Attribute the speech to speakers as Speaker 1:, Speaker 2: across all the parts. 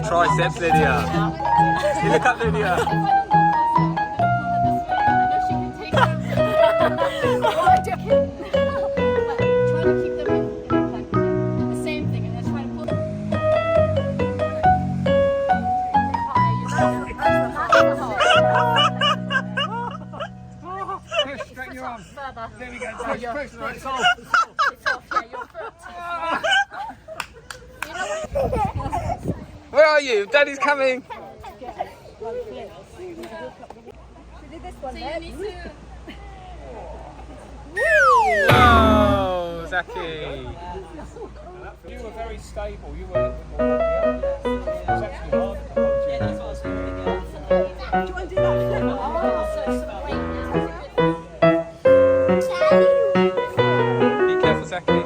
Speaker 1: Triceps, Lydia. You look up, Lydia.
Speaker 2: Straighten your arms. There we go. Push. It's off.
Speaker 1: Where are you? Daddy's coming. Oh, Zaki.
Speaker 2: You were very stable. You were more actually hard. Do you want to do that?
Speaker 1: Be careful, Zaki.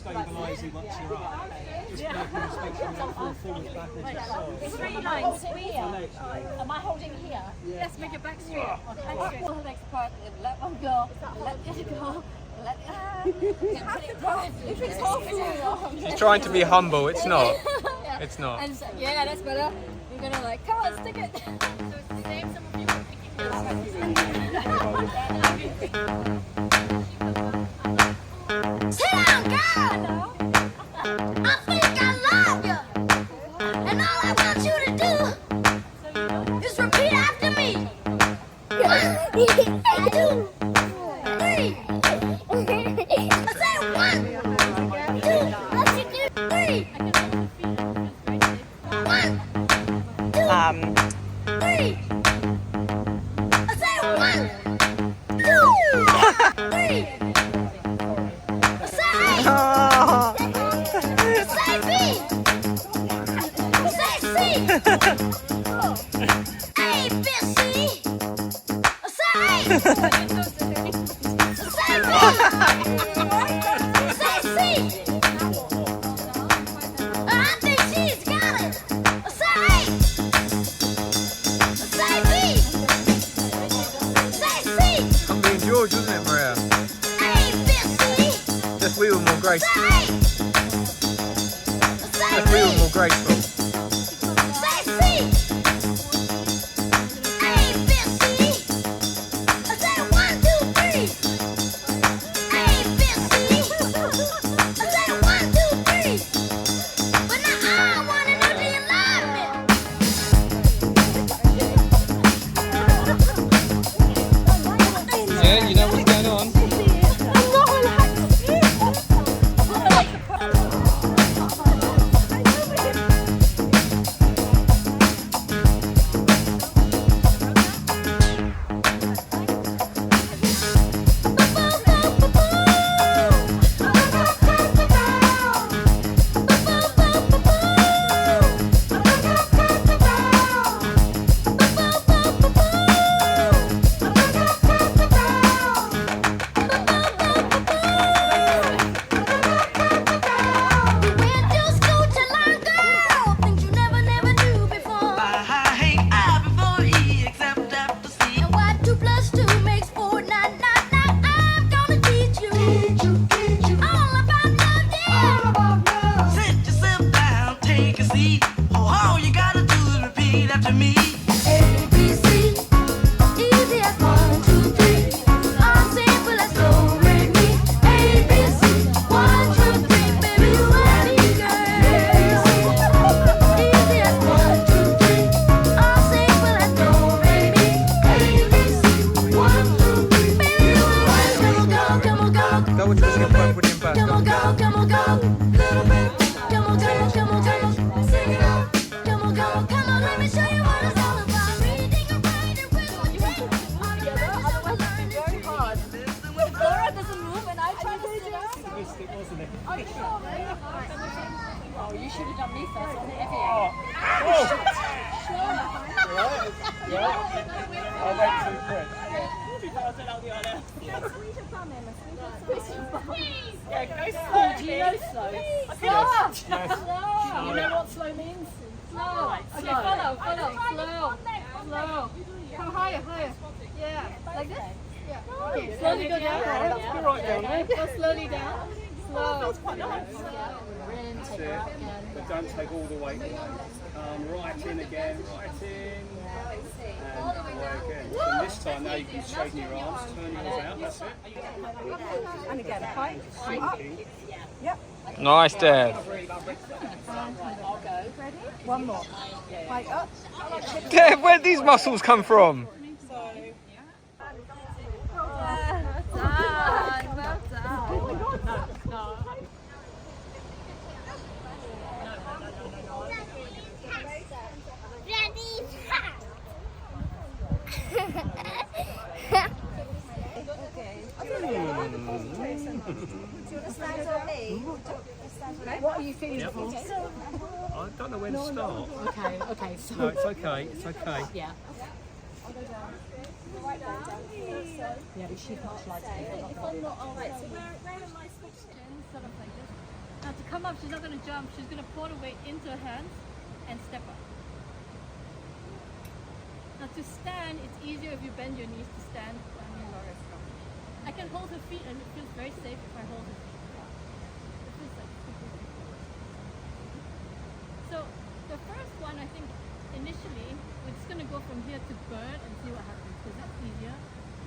Speaker 2: stabilising once you're up. Just making this make sure you don't fall forward, backwards, and so.
Speaker 3: 3 lines here. Am I holding here? Yes, make your back straight. Pull the legs apart, let one go, let the other go. If it's awful.
Speaker 1: She's trying to be humble, it's not. It's not.
Speaker 3: And so, yeah, that's better. We're gonna like, come on, stick it. So it's the same, some of you are
Speaker 4: Sit down, God! I think I love you. And all I want you to do is repeat
Speaker 1: George, wasn't it, Maria? Just we were more graceful. Just we were more graceful. Yeah, you know what's going on. Go with this, get with him back.
Speaker 4: Come on, go, come on, go. Little bit. Come on, come on, come on, come on. Sing it out. Come on, go, come on, let me show you what it's all about. Reading and writing with what you want. All the practice that we learn is very hard. Laura doesn't move and I try to sit up.
Speaker 2: Wasn't it?
Speaker 3: Oh, you sure? Oh, you should have done me first on the heavy
Speaker 2: I went too quick.
Speaker 3: Yeah, go slow. Do you know slow? Slow. Slow. You know what slow means? Slow. Okay, follow. Slow. Slow. Come higher, higher. Yeah. Like this? Yeah. Okay, slowly go down.
Speaker 2: Go right down there.
Speaker 3: Go slowly down. Slow.
Speaker 2: That's quite nice. That's it. But don't take all the weight away. Right in again, right in. And away again. And this time now you can straighten your arms, turn yours out, that's it.
Speaker 5: And again, height.
Speaker 2: Sinking.
Speaker 5: Yep.
Speaker 1: Nice, Dad.
Speaker 5: One more. Height up.
Speaker 1: Dad, where'd these muscles come from?
Speaker 5: What are you feeling
Speaker 2: Yep.
Speaker 5: for?
Speaker 2: I don't know where to start.
Speaker 5: Okay, so
Speaker 2: No, it's okay, it's okay.
Speaker 5: yeah. Yeah, but she's much like
Speaker 3: Now to come up, she's not going to jump. She's going to pour the weight into her hands and step up. Now to stand, it's easier if you bend your knees to stand. I can hold her feet and it feels very safe if I hold her feet. It feels like super safe. So the first one, I think initially, we're just going to go from here to bird and see what happens because that's easier.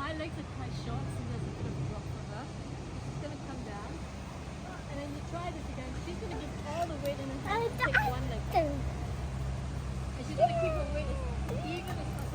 Speaker 3: My legs are quite short, so there's a bit of a drop for her. She's going to come down. And then you try this again. She's going to give all the weight in her hands and take one leg up. And she's going to keep her weight as even as possible.